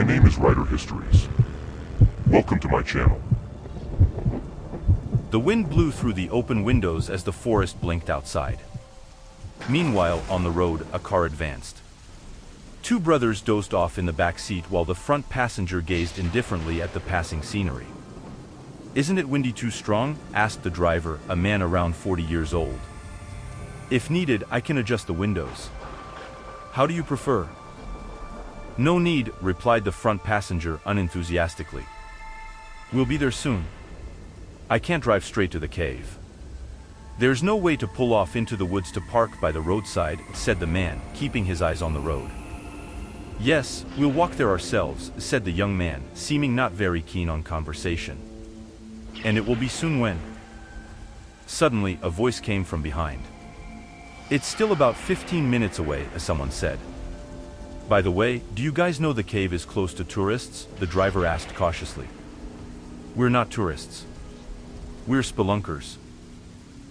name is Writer Histories. Welcome to my channel. The wind blew through the open windows as the forest blinked outside. Meanwhile, on the road, a car advanced. Two brothers dozed off in the back seat while the front passenger gazed indifferently at the passing scenery. "Isn't it windy too strong?" asked the driver, a man around 40 years old. "If needed, I can adjust the windows." "How do you prefer?" "No need," replied the front passenger unenthusiastically. "We'll be there soon." "I can't drive straight to the cave. There's no way to pull off into the woods to park by the roadside," said the man, keeping his eyes on the road. "Yes, we'll walk there ourselves," said the young man, seeming not very keen on conversation. "And it will be soon when?" Suddenly, a voice came from behind. "It's still about 15 minutes away," someone said. "By the way, do you guys know the cave is closed to tourists?" the driver asked cautiously. "We're not tourists. We're spelunkers.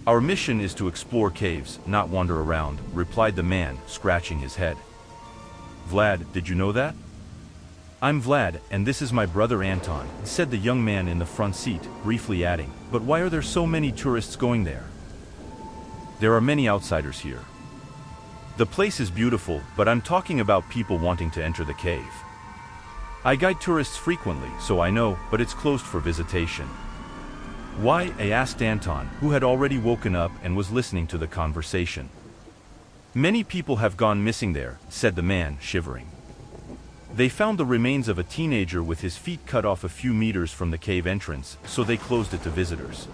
Our mission is to explore caves, not wander around," replied the man, scratching his head. "Vlad, did you know that?" "I'm Vlad, and this is my brother Anton," said the young man in the front seat, briefly adding, "But why are there so many tourists going there?" "There are many outsiders here. The place is beautiful, but I'm talking about people wanting to enter the cave. I guide tourists frequently, so I know, but it's closed for visitation." "Why?" I asked Anton, who had already woken up and was listening to the conversation. "Many people have gone missing there," said the man, shivering. "They found the remains of a teenager with his feet cut off a few meters from the cave entrance, so they closed it to visitors.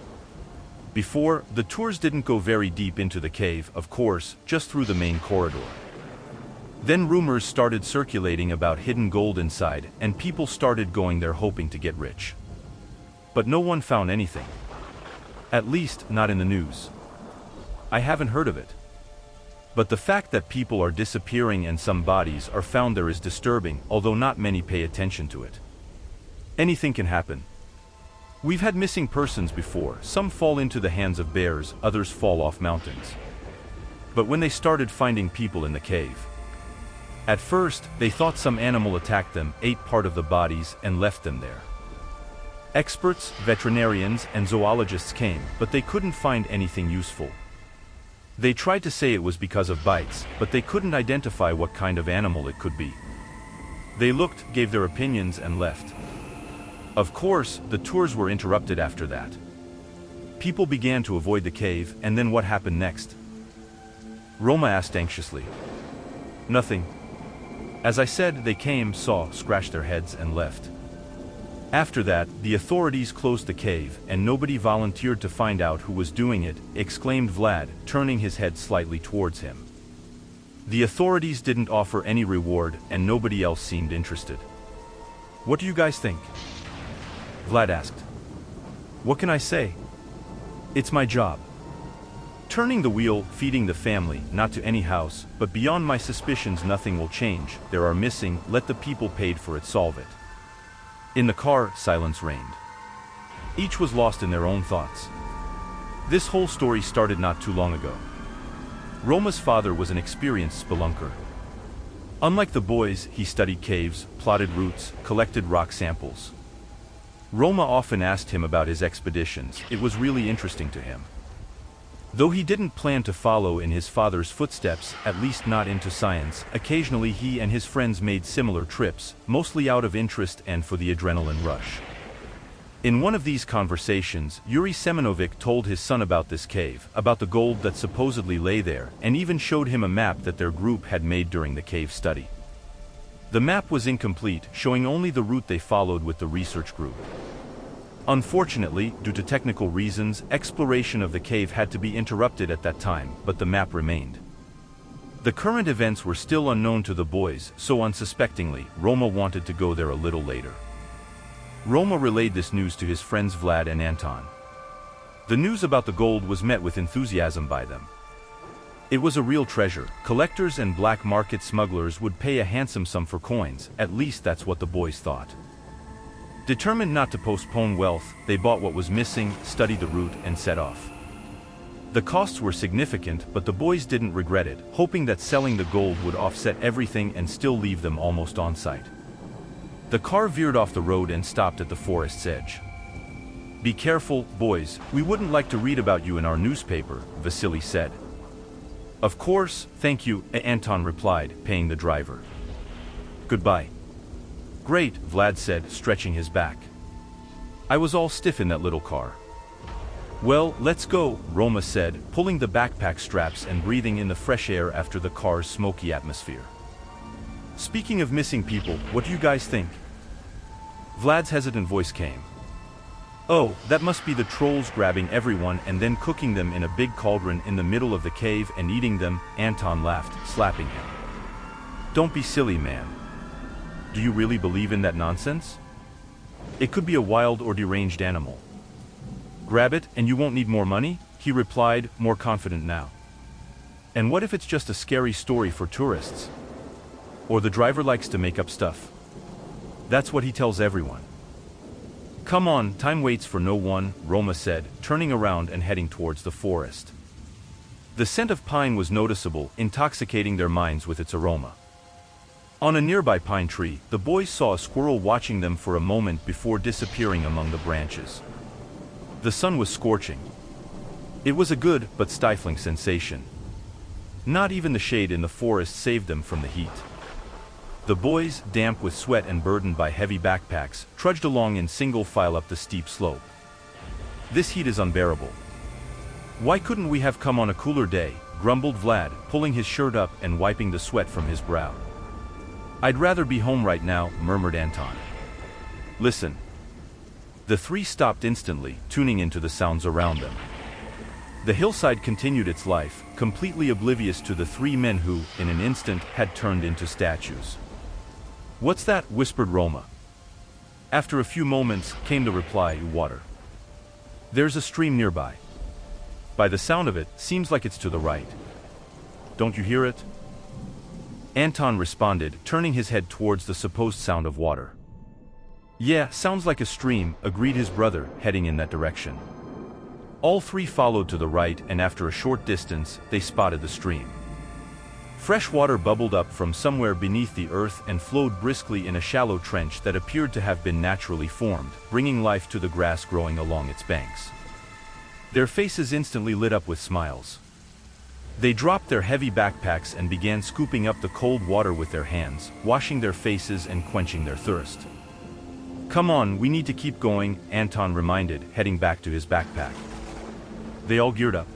Before, the tours didn't go very deep into the cave, of course, just through the main corridor. Then rumors started circulating about hidden gold inside, and people started going there hoping to get rich. But no one found anything. At least, not in the news. I haven't heard of it. But the fact that people are disappearing and some bodies are found there is disturbing, although not many pay attention to it. Anything can happen. We've had missing persons before. Some fall into the hands of bears, others fall off mountains. But when they started finding people in the cave, at first, they thought some animal attacked them, ate part of the bodies, and left them there. Experts, veterinarians, and zoologists came, but they couldn't find anything useful. They tried to say it was because of bites, but they couldn't identify what kind of animal it could be. They looked, gave their opinions, and left. Of course, the tours were interrupted after that. People began to avoid the cave, and then what happened next?" Roma asked anxiously. "Nothing. As I said, they came, saw, scratched their heads, and left. After that, the authorities closed the cave, and nobody volunteered to find out who was doing it," exclaimed Vlad, turning his head slightly towards him. "The authorities didn't offer any reward, and nobody else seemed interested. What do you guys think?" Vlad asked. "What can I say? It's my job. Turning the wheel, feeding the family, not to any house, but beyond my suspicions nothing will change. There are missing, let the people paid for it solve it." In the car, silence reigned. Each was lost in their own thoughts. This whole story started not too long ago. Roma's father was an experienced spelunker. Unlike the boys, he studied caves, plotted routes, collected rock samples. Roma often asked him about his expeditions. It was really interesting to him. Though he didn't plan to follow in his father's footsteps, at least not into science, occasionally he and his friends made similar trips, mostly out of interest and for the adrenaline rush. In one of these conversations, Yuri Semenovic told his son about this cave, about the gold that supposedly lay there, and even showed him a map that their group had made during the cave study. The map was incomplete, showing only the route they followed with the research group. Unfortunately, due to technical reasons, exploration of the cave had to be interrupted at that time, but the map remained. The current events were still unknown to the boys, so unsuspectingly, Roma wanted to go there a little later. Roma relayed this news to his friends Vlad and Anton. The news about the gold was met with enthusiasm by them. It was a real treasure. Collectors and black market smugglers would pay a handsome sum for coins, at least that's what the boys thought. Determined not to postpone wealth, they bought what was missing, studied the route, and set off. The costs were significant, but the boys didn't regret it, hoping that selling the gold would offset everything and still leave them almost on site. The car veered off the road and stopped at the forest's edge. "Be careful, boys, we wouldn't like to read about you in our newspaper," Vasily said. "Of course, thank you," Anton replied, paying the driver. "Goodbye." "Great," Vlad said, stretching his back. "I was all stiff in that little car." "Well, let's go," Roma said, pulling the backpack straps and breathing in the fresh air after the car's smoky atmosphere. "Speaking of missing people, what do you guys think?" Vlad's hesitant voice came. "Oh, that must be the trolls grabbing everyone and then cooking them in a big cauldron in the middle of the cave and eating them," Anton laughed, slapping him. "Don't be silly, man. Do you really believe in that nonsense? It could be a wild or deranged animal." "Grab it and you won't need more money," he replied, more confident now. "And what if it's just a scary story for tourists? Or the driver likes to make up stuff? That's what he tells everyone." "Come on, time waits for no one," Roma said, turning around and heading towards the forest. The scent of pine was noticeable, intoxicating their minds with its aroma. On a nearby pine tree, the boys saw a squirrel watching them for a moment before disappearing among the branches. The sun was scorching. It was a good but stifling sensation. Not even the shade in the forest saved them from the heat. The boys, damp with sweat and burdened by heavy backpacks, trudged along in single file up the steep slope. "This heat is unbearable. Why couldn't we have come on a cooler day?" grumbled Vlad, pulling his shirt up and wiping the sweat from his brow. "I'd rather be home right now," murmured Anton. "Listen." The three stopped instantly, tuning into the sounds around them. The hillside continued its life, completely oblivious to the three men who, in an instant, had turned into statues. "What's that?" whispered Roma. After a few moments, came the reply, "Water. There's a stream nearby. By the sound of it, seems like it's to the right. Don't you hear it?" Anton responded, turning his head towards the supposed sound of water. "Yeah, sounds like a stream," agreed his brother, heading in that direction. All three followed to the right, and after a short distance, they spotted the stream. Fresh water bubbled up from somewhere beneath the earth and flowed briskly in a shallow trench that appeared to have been naturally formed, bringing life to the grass growing along its banks. Their faces instantly lit up with smiles. They dropped their heavy backpacks and began scooping up the cold water with their hands, washing their faces and quenching their thirst. "Come on, we need to keep going," Anton reminded, heading back to his backpack. They all geared up.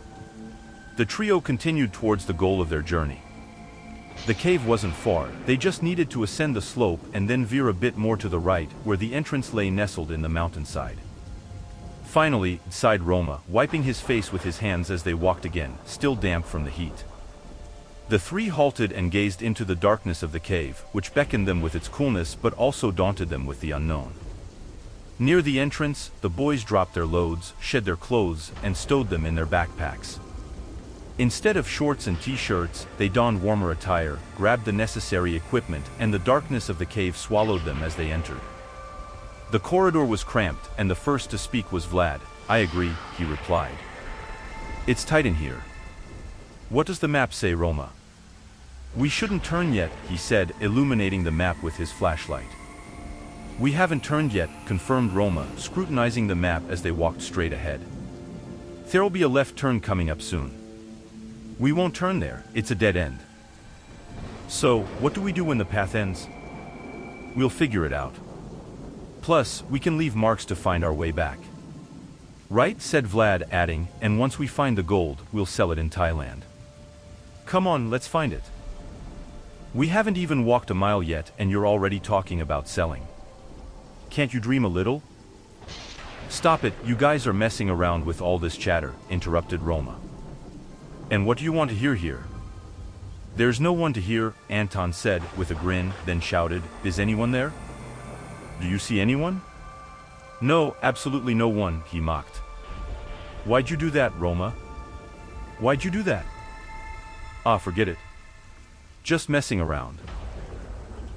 The trio continued towards the goal of their journey. The cave wasn't far, they just needed to ascend the slope and then veer a bit more to the right, where the entrance lay nestled in the mountainside. "Finally," sighed Roma, wiping his face with his hands as they walked again, still damp from the heat. The three halted and gazed into the darkness of the cave, which beckoned them with its coolness but also daunted them with the unknown. Near the entrance, the boys dropped their loads, shed their clothes, and stowed them in their backpacks. Instead of shorts and t-shirts, they donned warmer attire, grabbed the necessary equipment, and the darkness of the cave swallowed them as they entered. The corridor was cramped, and the first to speak was Vlad. "I agree," he replied. "It's tight in here." "What does the map say, Roma?" "We shouldn't turn yet," he said, illuminating the map with his flashlight. "We haven't turned yet," confirmed Roma, scrutinizing the map as they walked straight ahead. "There'll be a left turn coming up soon." "We won't turn there, it's a dead end." "So, what do we do when the path ends?" "We'll figure it out. Plus, we can leave marks to find our way back." "Right," said Vlad, adding, "and once we find the gold, we'll sell it in Thailand." "Come on, let's find it." "We haven't even walked a mile yet, and you're already talking about selling. Can't you dream a little?" "Stop it, you guys are messing around with all this chatter," interrupted Roma. "And what do you want to hear here?" "There's no one to hear," Anton said, with a grin, then shouted, "Is anyone there? Do you see anyone?" "No, absolutely no one," he mocked. "Why'd you do that, Roma? Why'd you do that?" "Ah, forget it. Just messing around."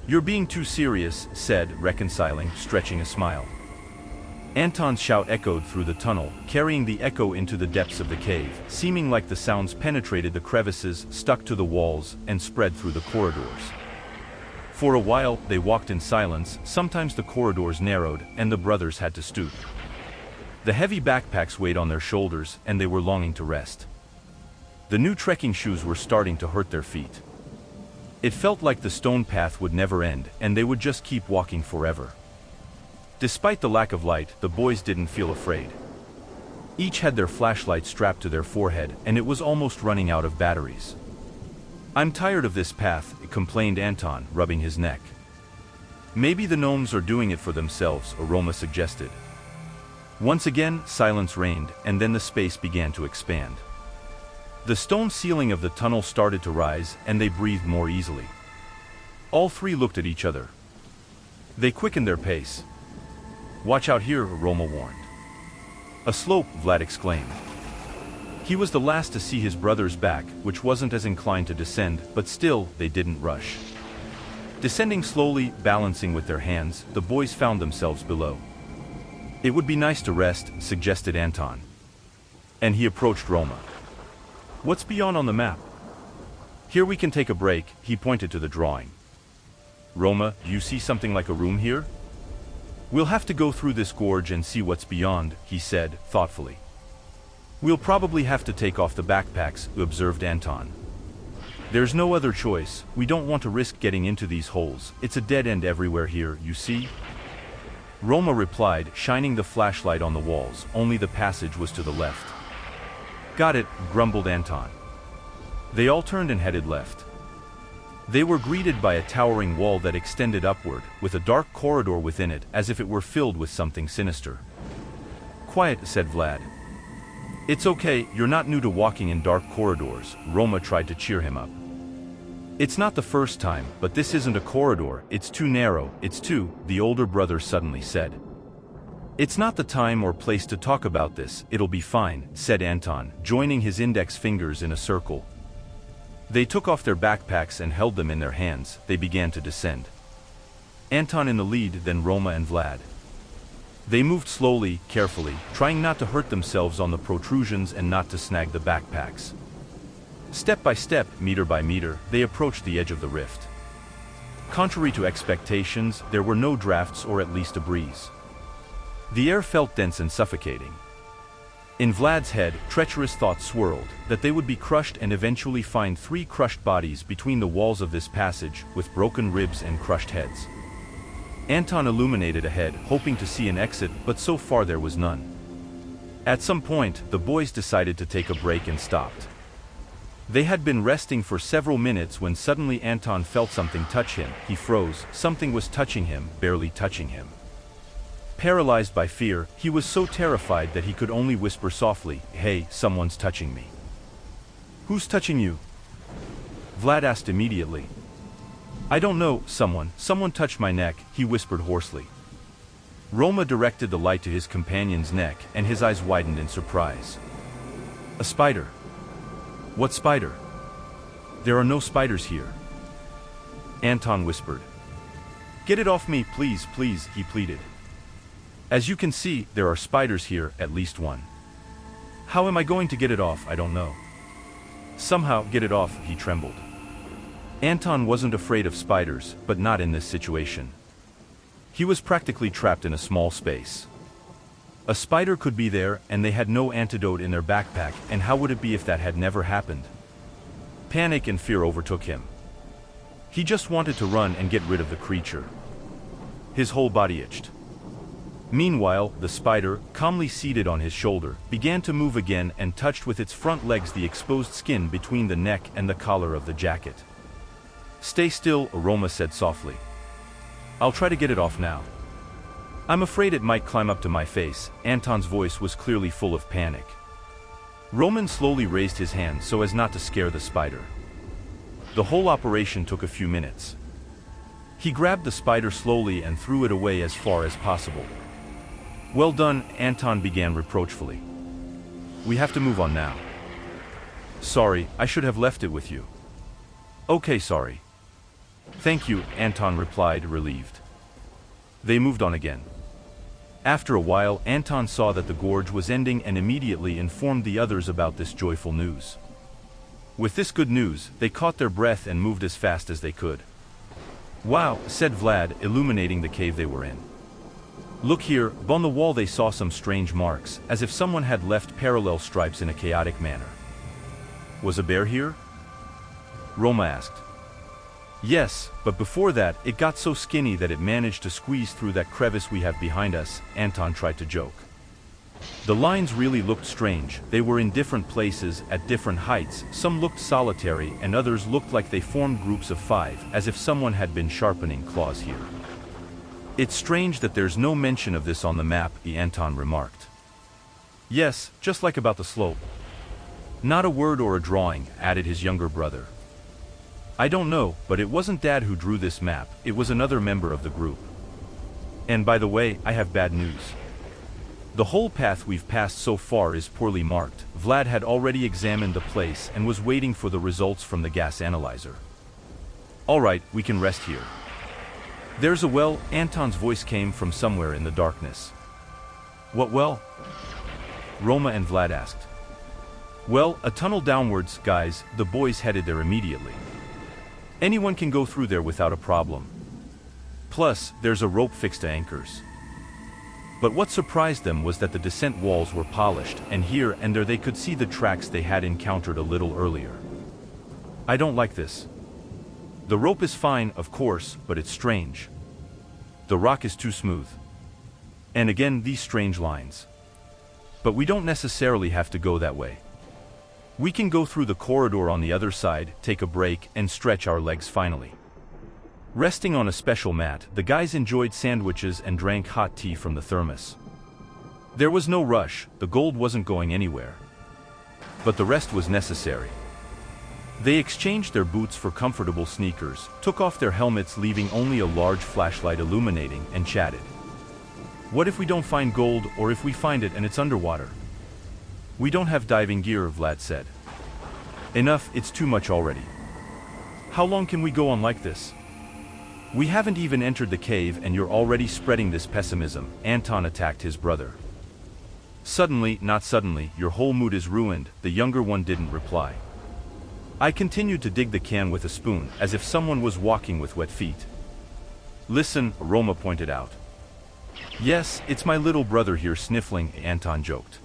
"You're being too serious," said, reconciling, stretching a smile. Anton's shout echoed through the tunnel, carrying the echo into the depths of the cave, seeming like the sounds penetrated the crevices, stuck to the walls, and spread through the corridors. For a while, they walked in silence. Sometimes the corridors narrowed, and the brothers had to stoop. The heavy backpacks weighed on their shoulders, and they were longing to rest. The new trekking shoes were starting to hurt their feet. It felt like the stone path would never end, and they would just keep walking forever. Despite the lack of light, the boys didn't feel afraid. Each had their flashlight strapped to their forehead, and it was almost running out of batteries. "I'm tired of this path," complained Anton, rubbing his neck. "Maybe the gnomes are doing it for themselves," Aroma suggested. Once again, silence reigned, and then the space began to expand. The stone ceiling of the tunnel started to rise, and they breathed more easily. All three looked at each other. They quickened their pace. "Watch out here," Roma warned. "A slope," Vlad exclaimed. He was the last to see his brother's back, which wasn't as inclined to descend, but still, they didn't rush. Descending slowly, balancing with their hands, the boys found themselves below. "It would be nice to rest," suggested Anton. And he approached Roma. "What's beyond on the map?" "Here we can take a break," he pointed to the drawing. "Roma, do you see something like a room here?" "We'll have to go through this gorge and see what's beyond," he said, thoughtfully. "We'll probably have to take off the backpacks," observed Anton. "There's no other choice. We don't want to risk getting into these holes. It's a dead end everywhere here, you see?" Roma replied, shining the flashlight on the walls. Only the passage was to the left. "Got it," grumbled Anton. They all turned and headed left. They were greeted by a towering wall that extended upward, with a dark corridor within it, as if it were filled with something sinister. "Quiet," said Vlad. "It's okay, you're not new to walking in dark corridors," Roma tried to cheer him up. "It's not the first time, but this isn't a corridor, it's too narrow, the older brother suddenly said. "It's not the time or place to talk about this, it'll be fine," said Anton, joining his index fingers in a circle. They took off their backpacks and held them in their hands. They began to descend. Anton in the lead, then Roma and Vlad. They moved slowly, carefully, trying not to hurt themselves on the protrusions and not to snag the backpacks. Step by step, meter by meter, they approached the edge of the rift. Contrary to expectations, there were no drafts or at least a breeze. The air felt dense and suffocating. In Vlad's head, treacherous thoughts swirled, that they would be crushed and eventually find 3 crushed bodies between the walls of this passage, with broken ribs and crushed heads. Anton illuminated ahead, hoping to see an exit, but so far there was none. At some point, the boys decided to take a break and stopped. They had been resting for several minutes when suddenly Anton felt something touch him. He froze. Something was touching him, barely touching him. Paralyzed by fear, he was so terrified that he could only whisper softly, "Hey, someone's touching me." "Who's touching you?" Vlad asked immediately. "I don't know, someone touched my neck," he whispered hoarsely. Roma directed the light to his companion's neck, and his eyes widened in surprise. "A spider." "What spider?" "There are no spiders here." Anton whispered. "Get it off me, please, please," he pleaded. "As you can see, there are spiders here, at least one." "How am I going to get it off? I don't know." "Somehow, get it off," he trembled. Anton wasn't afraid of spiders, but not in this situation. He was practically trapped in a small space. A spider could be there, and they had no antidote in their backpack, and how would it be if that had never happened? Panic and fear overtook him. He just wanted to run and get rid of the creature. His whole body itched. Meanwhile, the spider, calmly seated on his shoulder, began to move again and touched with its front legs the exposed skin between the neck and the collar of the jacket. "Stay still," Aroma said softly. "I'll try to get it off now." "I'm afraid it might climb up to my face." Anton's voice was clearly full of panic. Roman slowly raised his hand so as not to scare the spider. The whole operation took a few minutes. He grabbed the spider slowly and threw it away as far as possible. "Well done," Anton began reproachfully. "We have to move on now." "Sorry, I should have left it with you." "Okay, sorry." "Thank you," Anton replied, relieved. They moved on again. After a while, Anton saw that the gorge was ending and immediately informed the others about this joyful news. With this good news, they caught their breath and moved as fast as they could. Wow, said Vlad, illuminating the cave they were in. Look here, on the wall they saw some strange marks, as if someone had left parallel stripes in a chaotic manner. Was a bear here? Roma asked. Yes, but before that, it got so skinny that it managed to squeeze through that crevice we have behind us, Anton tried to joke. The lines really looked strange. They were in different places, at different heights, some looked solitary and others looked like they formed groups of 5, as if someone had been sharpening claws here. It's strange that there's no mention of this on the map, Anton remarked. Yes, just like about the slope. Not a word or a drawing, added his younger brother. I don't know, but it wasn't Dad who drew this map, it was another member of the group. And by the way, I have bad news. The whole path we've passed so far is poorly marked. Vlad had already examined the place and was waiting for the results from the gas analyzer. All right, we can rest here. There's a well, Anton's voice came from somewhere in the darkness. What well? Roma and Vlad asked. Well, a tunnel downwards, guys, the boys headed there immediately. Anyone can go through there without a problem. Plus, there's a rope fixed to anchors. But what surprised them was that the descent walls were polished, and here and there they could see the tracks they had encountered a little earlier. I don't like this. The rope is fine, of course, but it's strange. The rock is too smooth. And again, these strange lines. But we don't necessarily have to go that way. We can go through the corridor on the other side, take a break, and stretch our legs finally. Resting on a special mat, the guys enjoyed sandwiches and drank hot tea from the thermos. There was no rush, the gold wasn't going anywhere. But the rest was necessary. They exchanged their boots for comfortable sneakers, took off their helmets leaving only a large flashlight illuminating, and chatted. What if we don't find gold, or if we find it and it's underwater? We don't have diving gear, Vlad said. Enough, it's too much already. How long can we go on like this? We haven't even entered the cave and you're already spreading this pessimism, Anton attacked his brother. Suddenly, not suddenly, your whole mood is ruined, the younger one didn't reply. I continued to dig the can with a spoon, as if someone was walking with wet feet. Listen, Roma pointed out. Yes, it's my little brother here sniffling, Anton joked.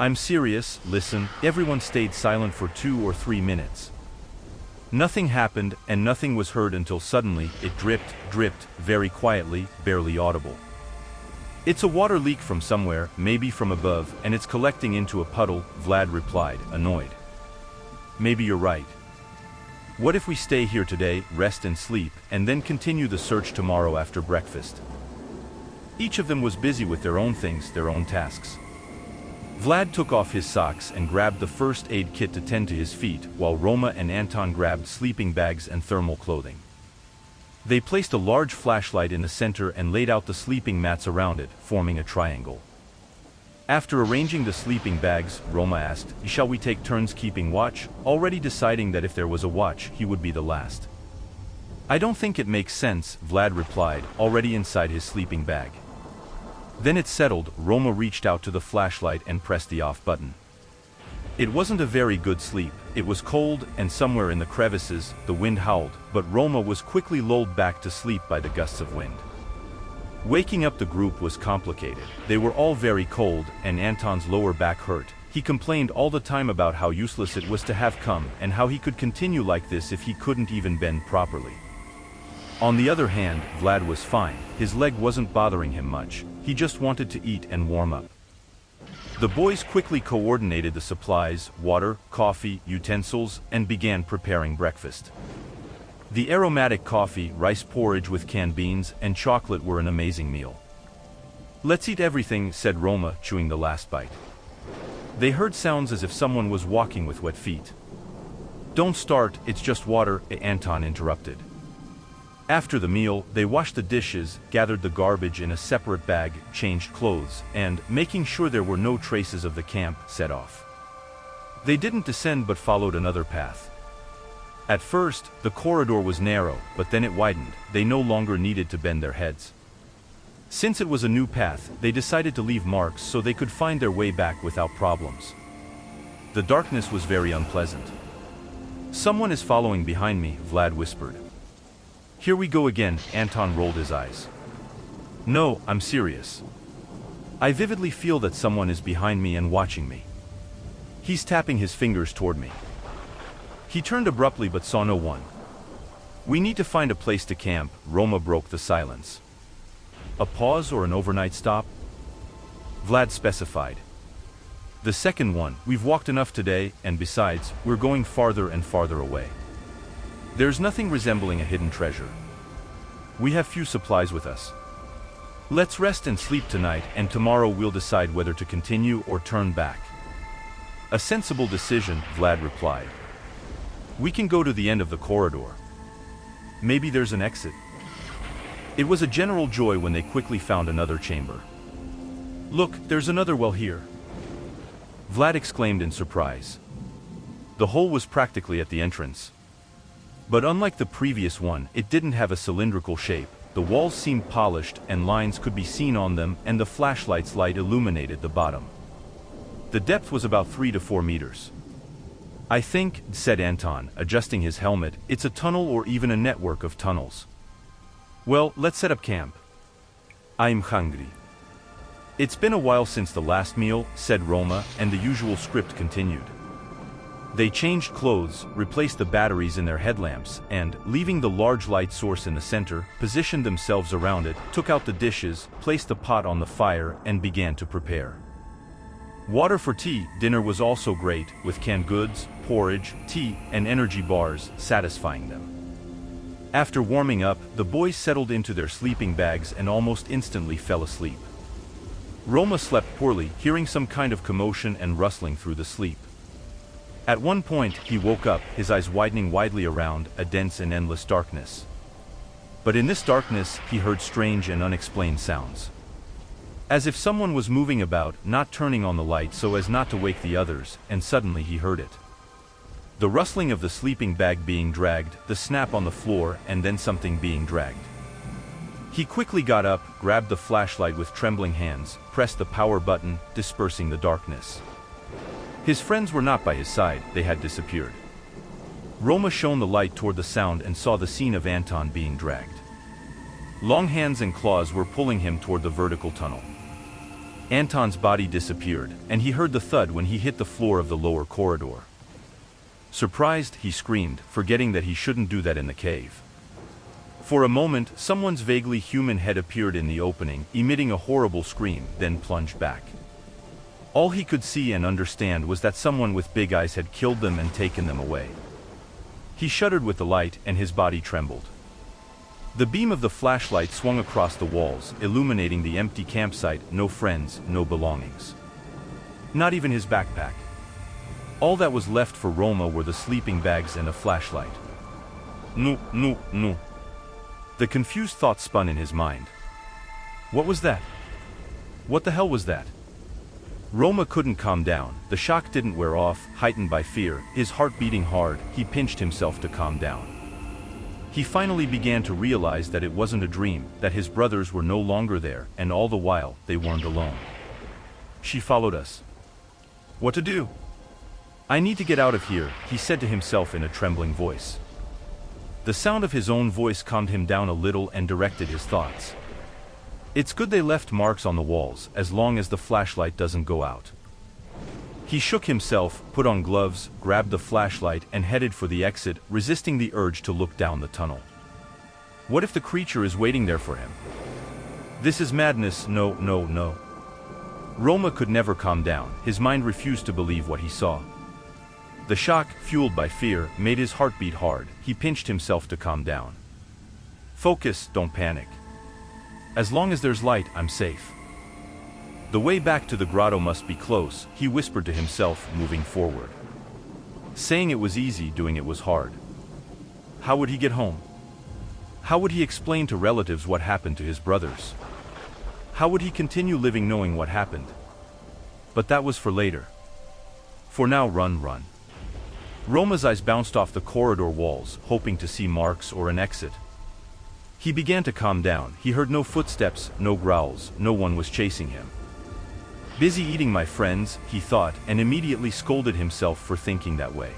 I'm serious, listen, everyone stayed silent for 2 or 3 minutes. Nothing happened, and nothing was heard until suddenly, it dripped, very quietly, barely audible. It's a water leak from somewhere, maybe from above, and it's collecting into a puddle, Vlad replied, annoyed. Maybe you're right. What if we stay here today, rest and sleep, and then continue the search tomorrow after breakfast? Each of them was busy with their own things, their own tasks. Vlad took off his socks and grabbed the first aid kit to tend to his feet, while Roma and Anton grabbed sleeping bags and thermal clothing. They placed a large flashlight in the center and laid out the sleeping mats around it, forming a triangle. After arranging the sleeping bags, Roma asked, shall we take turns keeping watch, already deciding that if there was a watch, he would be the last. I don't think it makes sense, Vlad replied, already inside his sleeping bag. Then it settled, Roma reached out to the flashlight and pressed the off button. It wasn't a very good sleep, it was cold, and somewhere in the crevices, the wind howled, but Roma was quickly lulled back to sleep by the gusts of wind. Waking up the group was complicated. They were all very cold, and Anton's lower back hurt. He complained all the time about how useless it was to have come, and how he could continue like this if he couldn't even bend properly. On the other hand, Vlad was fine, his leg wasn't bothering him much, he just wanted to eat and warm up. The boys quickly coordinated the supplies, water, coffee, utensils, and began preparing breakfast. The aromatic coffee, rice porridge with canned beans, and chocolate were an amazing meal. Let's eat everything, said Roma, chewing the last bite. They heard sounds as if someone was walking with wet feet. Don't start, it's just water, Anton interrupted. After the meal, they washed the dishes, gathered the garbage in a separate bag, changed clothes, and, making sure there were no traces of the camp, set off. They didn't descend but followed another path. At first, the corridor was narrow, but then it widened, they no longer needed to bend their heads. Since it was a new path, they decided to leave marks so they could find their way back without problems. The darkness was very unpleasant. Someone is following behind me, Vlad whispered. Here we go again, Anton rolled his eyes. No, I'm serious. I vividly feel that someone is behind me and watching me. He's tapping his fingers toward me. He turned abruptly but saw no one. We need to find a place to camp, Roma broke the silence. A pause or an overnight stop? Vlad specified. The second one, we've walked enough today, and besides, we're going farther and farther away. There's nothing resembling a hidden treasure. We have few supplies with us. Let's rest and sleep tonight, and tomorrow we'll decide whether to continue or turn back. A sensible decision, Vlad replied. We can go to the end of the corridor. Maybe there's an exit. It was a general joy when they quickly found another chamber. Look, there's another well here, Vlad exclaimed in surprise. The hole was practically at the entrance. But unlike the previous one, it didn't have a cylindrical shape. The walls seemed polished and lines could be seen on them, and the flashlight's light illuminated the bottom. The depth was about 3 to 4 meters. I think, said Anton, adjusting his helmet, it's a tunnel or even a network of tunnels. Well, let's set up camp. I'm hungry. It's been a while since the last meal, said Roma, and the usual script continued. They changed clothes, replaced the batteries in their headlamps, and, leaving the large light source in the center, positioned themselves around it, took out the dishes, placed the pot on the fire, and began to prepare. Water for tea. Dinner was also great, with canned goods, porridge, tea, and energy bars, satisfying them. After warming up, the boys settled into their sleeping bags and almost instantly fell asleep. Roma slept poorly, hearing some kind of commotion and rustling through the sleep. At one point, he woke up, his eyes widening widely around, a dense and endless darkness. But in this darkness, he heard strange and unexplained sounds. As if someone was moving about, not turning on the light so as not to wake the others, and suddenly he heard it. The rustling of the sleeping bag being dragged, the snap on the floor, and then something being dragged. He quickly got up, grabbed the flashlight with trembling hands, pressed the power button, dispersing the darkness. His friends were not by his side, they had disappeared. Roma shone the light toward the sound and saw the scene of Anton being dragged. Long hands and claws were pulling him toward the vertical tunnel. Anton's body disappeared, and he heard the thud when he hit the floor of the lower corridor. Surprised, he screamed, forgetting that he shouldn't do that in the cave. For a moment, someone's vaguely human head appeared in the opening, emitting a horrible scream, then plunged back. All he could see and understand was that someone with big eyes had killed them and taken them away. He shuddered with the light, and his body trembled. The beam of the flashlight swung across the walls, illuminating the empty campsite, no friends, no belongings. Not even his backpack. All that was left for Roma were the sleeping bags and a flashlight. No. The confused thought spun in his mind. What was that? What the hell was that? Roma couldn't calm down. The shock didn't wear off, heightened by fear, his heart beating hard. He pinched himself to calm down. He finally began to realize that it wasn't a dream, that his brothers were no longer there, and all the while, they weren't alone. She followed us. What to do? I need to get out of here, he said to himself in a trembling voice. The sound of his own voice calmed him down a little and directed his thoughts. It's good they left marks on the walls, as long as the flashlight doesn't go out. He shook himself, put on gloves, grabbed the flashlight, and headed for the exit, resisting the urge to look down the tunnel. What if the creature is waiting there for him? This is madness. No. Roma could never calm down. His mind refused to believe what he saw. The shock, fueled by fear, made his heart beat hard. He pinched himself to calm down. Focus, don't panic. As long as there's light, I'm safe. The way back to the grotto must be close, he whispered to himself, moving forward. Saying it was easy, doing it was hard. How would he get home? How would he explain to relatives what happened to his brothers? How would he continue living knowing what happened? But that was for later. For now, run. Roma's eyes bounced off the corridor walls, hoping to see marks or an exit. He began to calm down. He heard no footsteps, no growls, no one was chasing him. Busy eating, my friends, he thought, and immediately scolded himself for thinking that way.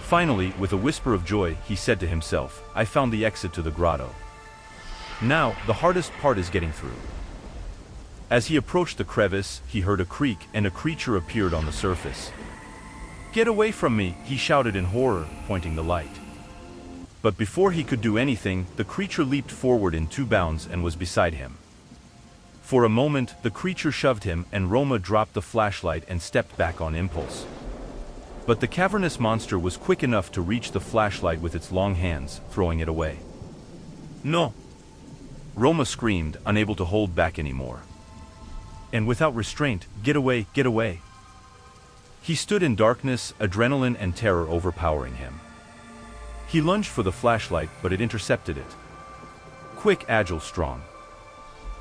Finally, with a whisper of joy, he said to himself, I found the exit to the grotto. Now, the hardest part is getting through. As he approached the crevice, he heard a creak and a creature appeared on the surface. Get away from me, he shouted in horror, pointing the light. But before he could do anything, the creature leaped forward in 2 bounds and was beside him. For a moment, the creature shoved him and Roma dropped the flashlight and stepped back on impulse. But the cavernous monster was quick enough to reach the flashlight with its long hands, throwing it away. No! Roma screamed, unable to hold back anymore. And without restraint, get away, get away! He stood in darkness, adrenaline and terror overpowering him. He lunged for the flashlight, but it intercepted it. Quick, agile, strong.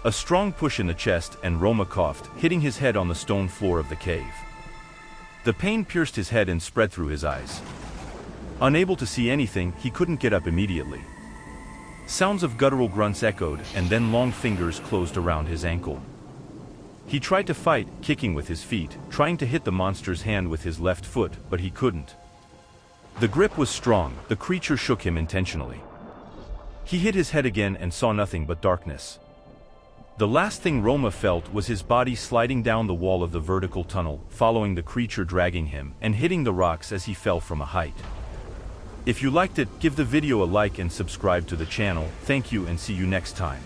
A strong push in the chest and Roma coughed, hitting his head on the stone floor of the cave. The pain pierced his head and spread through his eyes. Unable to see anything, he couldn't get up immediately. Sounds of guttural grunts echoed, and then long fingers closed around his ankle. He tried to fight, kicking with his feet, trying to hit the monster's hand with his left foot, but he couldn't. The grip was strong, the creature shook him intentionally. He hit his head again and saw nothing but darkness. The last thing Roma felt was his body sliding down the wall of the vertical tunnel, following the creature dragging him, and hitting the rocks as he fell from a height. If you liked it, give the video a like and subscribe to the channel. Thank you and see you next time.